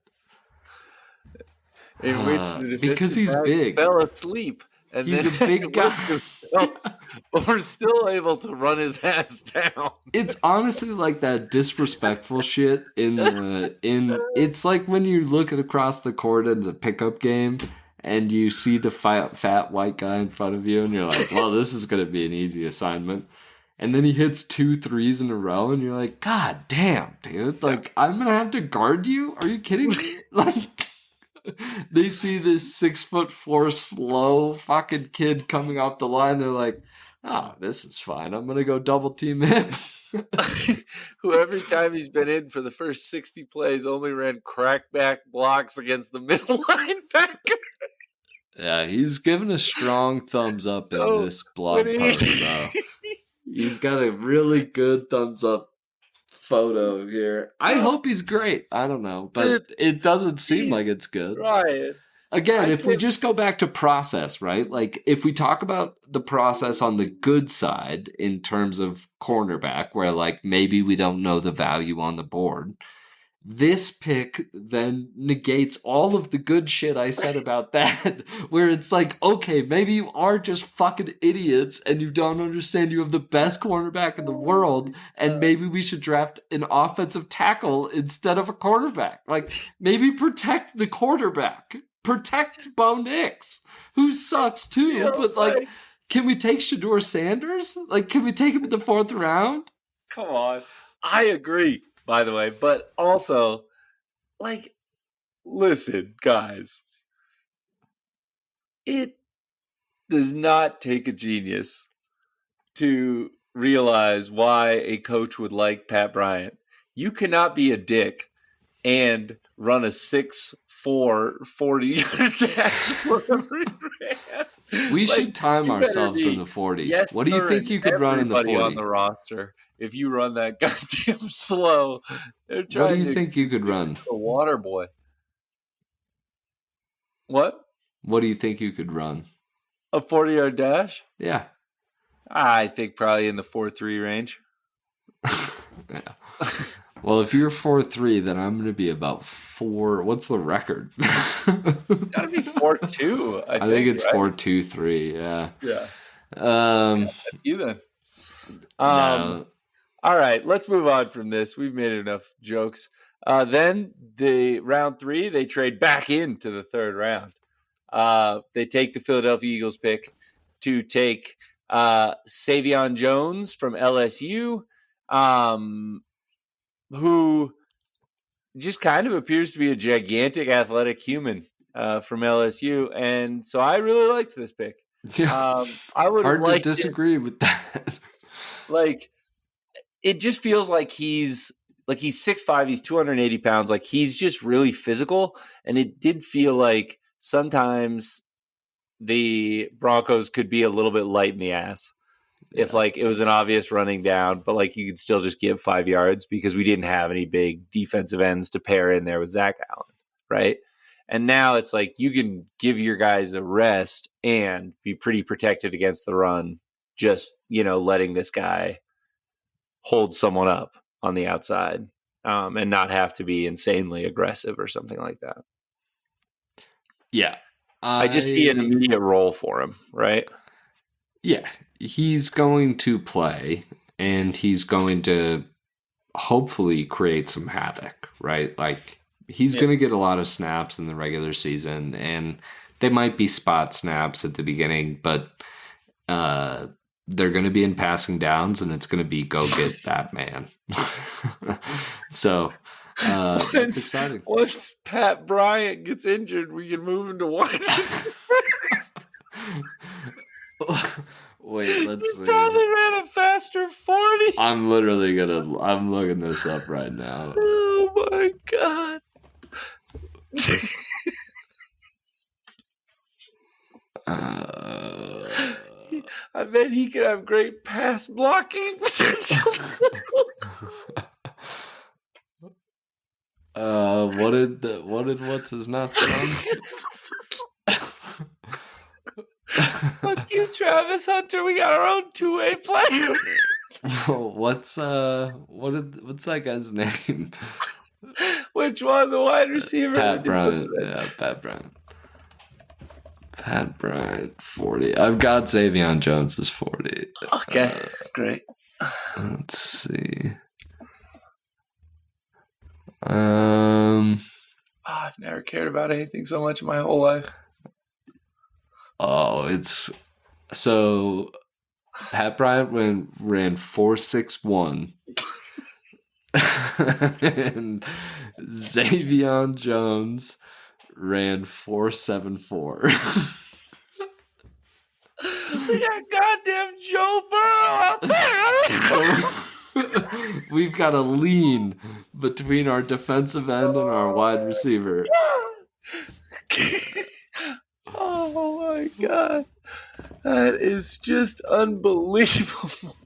In which the because he's big, fell asleep, and he's a big guy, but we're still able to run his ass down. It's honestly like that disrespectful shit it's like when you look at across the court in the pickup game and you see the fat white guy in front of you and you're like, well, this is going to be an easy assignment. And then he hits 2 threes in a row and you're like, God damn, dude. Like, I'm going to have to guard you? Are you kidding me? Like, they see this 6'4" slow fucking kid coming off the line. They're like, oh, this is fine. I'm going to go double team him. Who every time he's been in for the first 60 plays only ran crackback blocks against the middle linebacker. Yeah, he's given a strong thumbs up in this blog post, though. He's got a really good thumbs up photo here. I hope he's great. I don't know, but it doesn't seem like it's good. Right. Again, if we just go back to process, right? Like, if we talk about the process on the good side in terms of cornerback, where, like, maybe we don't know the value on the board, this pick then negates all of the good shit I said about that, where it's like, okay, maybe you are just fucking idiots and you don't understand you have the best cornerback in the world, and maybe we should draft an offensive tackle instead of a quarterback. Like, maybe protect the quarterback. Protect Bo Nix, who sucks too, but like, can we take Shedeur Sanders? Like, can we take him in the 4th round? Come on. I agree, by the way, but also, like, listen, guys, it does not take a genius to realize why a coach would like Pat Bryant. You cannot be a dick and run a 6'4", 40-yard dash. We should time ourselves in the 40. Yes, what do you think you could run in the 40? On the roster, if you run that goddamn slow, what do you think you could run? A water boy. What? What do you think you could run? A 40-yard dash? Yeah. I think probably in the 4.3 range. Yeah. Well, if you're 4.3, then I'm going to be about 4. What's the record? Gotta be 4.2. I think it's 4.23. Yeah. Yeah. That's you then. No. All right, let's move on from this. We've made enough jokes. Then the round 3, they trade back into the 3rd round. They take the Philadelphia Eagles pick to take Savion Jones from LSU. Who just kind of appears to be a gigantic athletic human from LSU, and so I really liked this pick. Yeah. I would have Hard to liked disagree with that. like it just feels like he's 6'5", he's 280 pounds, like he's just really physical, and it did feel like sometimes the Broncos could be a little bit light in the ass. If like it was an obvious running down, but like you could still just give 5 yards because we didn't have any big defensive ends to pair in there with Zach Allen, right? And now it's like you can give your guys a rest and be pretty protected against the run, just letting this guy hold someone up on the outside, and not have to be insanely aggressive or something like that. Yeah, I just see an immediate role for him, right? Yeah, he's going to play, and he's going to hopefully create some havoc, right? Like, he's going to get a lot of snaps in the regular season, and they might be spot snaps at the beginning, but they're going to be in passing downs, and it's going to be go get that man. So that's exciting. Once Pat Bryant gets injured, we can move him to wide receiver. Wait, let's see. Probably ran a faster 40. I'm looking this up right now. Oh my god. I bet he could have great pass blocking potential. What's his nuts son? Fuck you, Travis Hunter. We got our own two-way player. What's that guy's name? Which one? The wide receiver? Pat Bryant. Yeah, Pat Bryant. Pat Bryant, 40. I've got Xavier Jones as 40. Okay, great. Let's see. I've never cared about anything so much in my whole life. Oh, it's so Pat Bryant ran 4.61, and Xavier Jones ran 4.74. We got goddamn Joe Burrow out there. We've got a lean between our defensive end and our wide receiver. Oh my god, that is just unbelievable.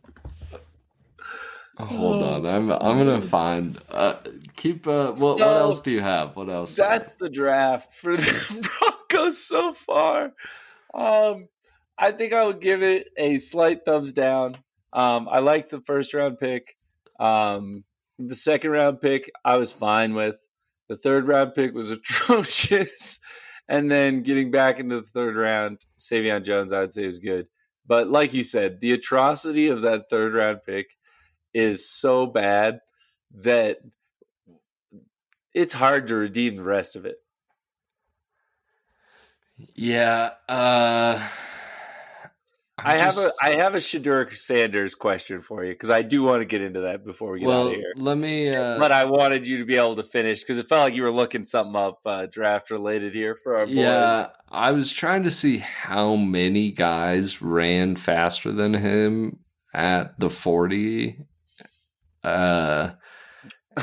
Hold on, I'm gonna find. What else do you have? What else? That's the draft for the Broncos so far. I think I would give it a slight thumbs down. I liked the first round pick. The second round pick I was fine with. The third round pick was atrocious. And then getting back into the third round, Xavier Jones, I would say, was good. But like you said, the atrocity of that third round pick is so bad that it's hard to redeem the rest of it. Yeah. I have a Shadur Sanders question for you because I do want to get into that before we get out of here. Let me. But I wanted you to be able to finish because it felt like you were looking something up draft related here for our boys. Yeah, I was trying to see how many guys ran faster than him at the 40.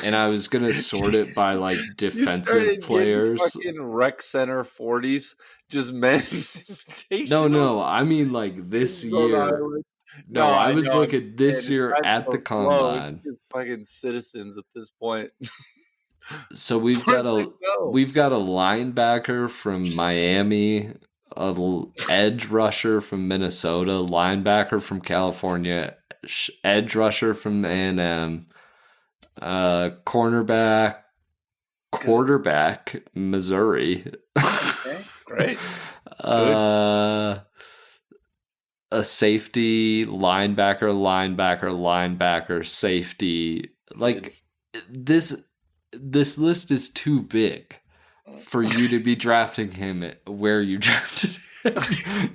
And I was gonna sort it by like defensive players. Fucking rec center 40s, just men's. No. I mean like this year. No, I was looking this year at the combine. Fucking citizens at this point. So we've got a linebacker from Miami, a edge rusher from Minnesota, linebacker from California, edge rusher from A&M. Quarterback, Missouri. Okay, great. A safety, linebacker, safety. Like this list is too big for you to be drafting him where you drafted him.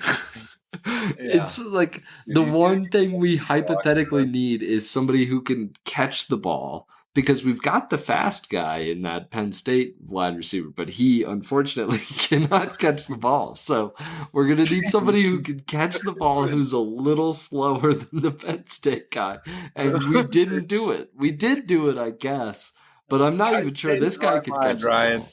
It's like the one thing we hypothetically need is somebody who can catch the ball because we've got the fast guy in that Penn State wide receiver, but he unfortunately cannot catch the ball. So we're going to need somebody who can catch the ball who's a little slower than the Penn State guy. And we didn't do it. We did do it, I guess, but I'm not even sure this guy could catch the ball.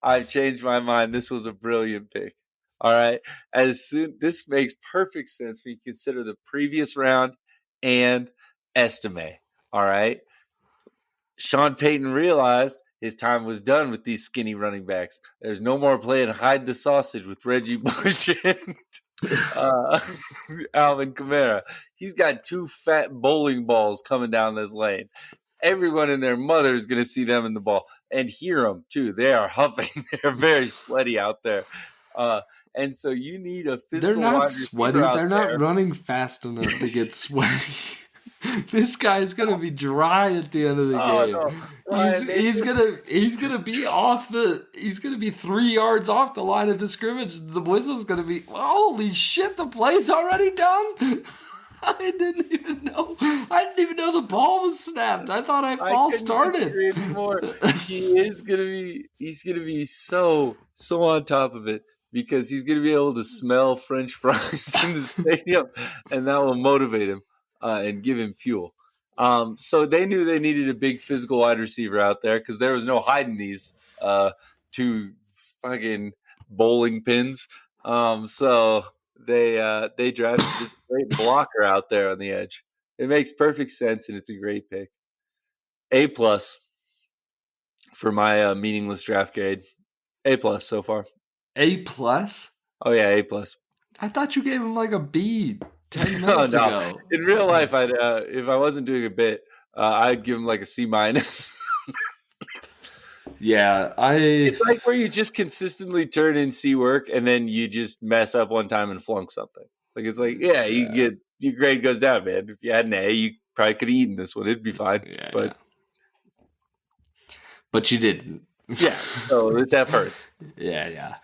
I've changed my mind. This was a brilliant pick. All right. This makes perfect sense when you consider the previous round and Estime. All right. Sean Payton realized his time was done with these skinny running backs. There's no more playing hide the sausage with Reggie Bush and Alvin Kamara. He's got 2 fat bowling balls coming down this lane. Everyone and their mother is going to see them in the ball and hear them too. They are huffing. They're very sweaty out there. And so you need a physical. They're not sweaty. They're not running fast enough to get sweaty. This guy's gonna be dry at the end of the game. No. He's gonna be off the. He's gonna be 3 yards off the line of the scrimmage. The whistle's gonna be. Holy shit! The play's already done. I didn't even know the ball was snapped. I thought false started. He's gonna be so on top of it because he's gonna be able to smell French fries in the stadium, and that will motivate him and give him fuel. So they knew they needed a big physical wide receiver out there because there was no hiding these 2 fucking bowling pins. So they drafted this great blocker out there on the edge. It makes perfect sense, and it's a great pick. A+ for my meaningless draft grade. A+ so far. A+? Oh yeah, A+. I thought you gave him like a B 10 minutes ago. In real life, I'd if I wasn't doing a bit, I'd give him like a C-. Yeah, It's like where you just consistently turn in C work and then you just mess up one time and flunk something. Like it's like, you get your grade goes down, man. If you had an A, you probably could have eaten this one. It'd be fine. But you didn't. Yeah, so this F hurts. Yeah.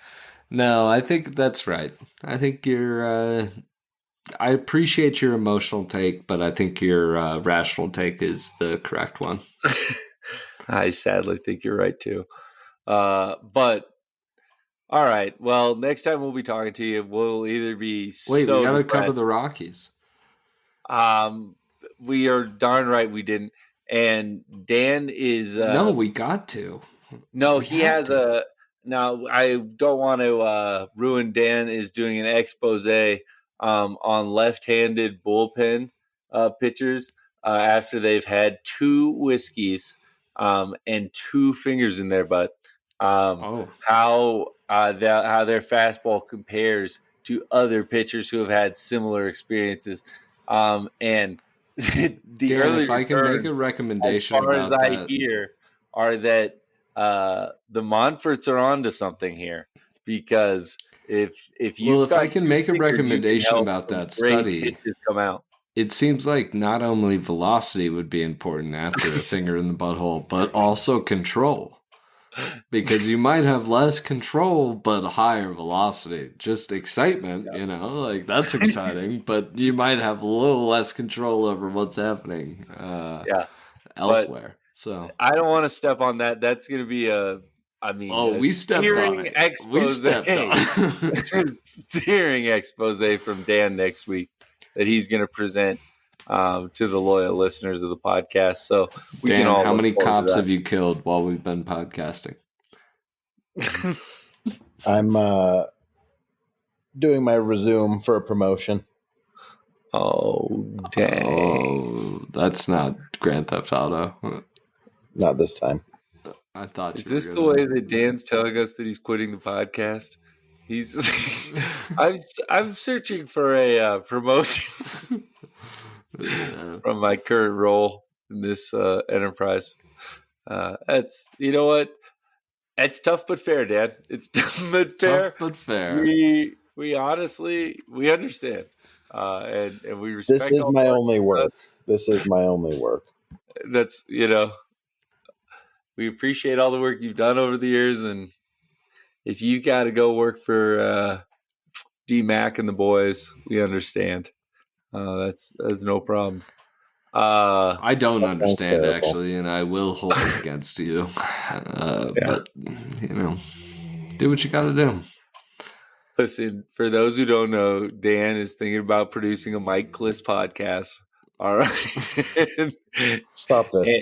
No, I think that's right. I think you're. I appreciate your emotional take, but I think your rational take is the correct one. I sadly think you're right too. But all right. Well, next time we'll be talking to you, we'll either be we gotta cover the Rockies. We are darn right we didn't. And Dan is no, we got to. No, he has a. Now I don't want to ruin. Dan is doing an expose on left-handed bullpen pitchers after they've had 2 whiskeys and 2 fingers in their butt. How their fastball compares to other pitchers who have had similar experiences. And Dan, if I can make a recommendation as far about as that, I hear, are that the Monforts are onto something here because if I can make a recommendation about that study, come out. It seems like not only velocity would be important after a finger in the butthole, but also control. Because you might have less control, but higher velocity. Just excitement, like that's exciting, but you might have a little less control over what's happening elsewhere. So I don't want to step on that. That's going to be we stepped on it. Steering expose from Dan next week that he's going to present to the loyal listeners of the podcast. So we Dan, can all. How many cops have you killed while we've been podcasting? I'm doing my resume for a promotion. Oh, dang. Oh, that's not Grand Theft Auto. Not this time. I thought. Is this the way that Dan's telling us that he's quitting the podcast? He's. I'm searching for a promotion from my current role in this enterprise. That's what. It's tough but fair, Dad. It's tough but fair. Tough but fair. We honestly understand, and we respect. This is my only work. This is my only work. That's we appreciate all the work you've done over the years, and if you got to go work for D-Mac and the boys, we understand. That's no problem. I don't That sounds understand, terrible. actually, and I will hold it against you. But, do what you got to do. Listen, for those who don't know, Dan is thinking about producing a Mike Kliss podcast. All right. Stop this.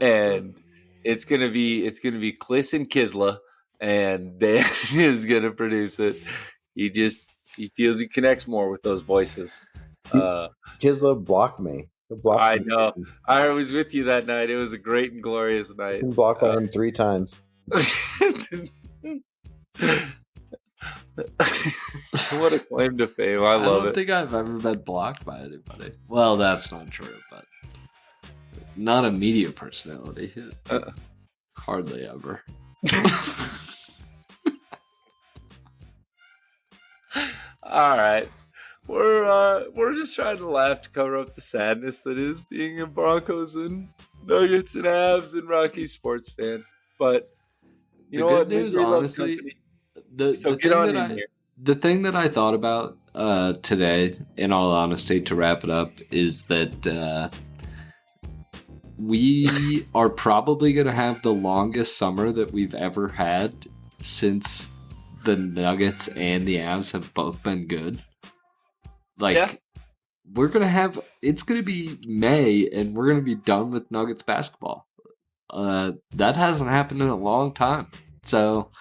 And it's gonna be Kliss and Kisla, and Dan is gonna produce it. He feels he connects more with those voices. Kisla blocked me. He'll block I me. know. I was with you that night. It was a great and glorious I've night. been blocked by him 3 times. What a claim to fame. I love don't it. think I've ever been blocked by anybody. Well, that's not true, but not a media personality. Hardly ever. All right. We're just trying to laugh to cover up the sadness that is being a Broncos and Nuggets and Avs and Rockies sports fan. But you know what? News, Misery loves honestly, company. the get on in here. The thing that I thought about today, in all honesty, to wrap it up, is that we are probably going to have the longest summer that we've ever had since the Nuggets and the Avs have both been good. We're going to have... It's going to be May, and we're going to be done with Nuggets basketball. That hasn't happened in a long time. So...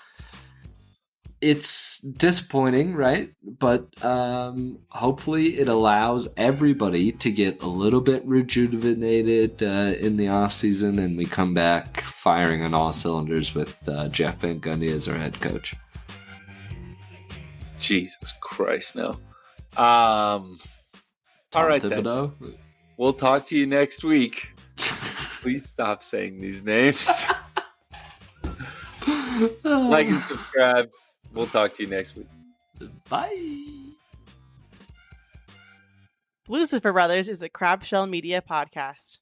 It's disappointing, right? But hopefully it allows everybody to get a little bit rejuvenated in the offseason, and we come back firing on all cylinders with Jeff Van Gundy as our head coach. Jesus Christ, no. All right, Thibodeau? then. We'll talk to you next week. Please stop saying these names. Like and subscribe. We'll talk to you next week. Bye. Lucifer Brothers is a Crab Shell Media podcast.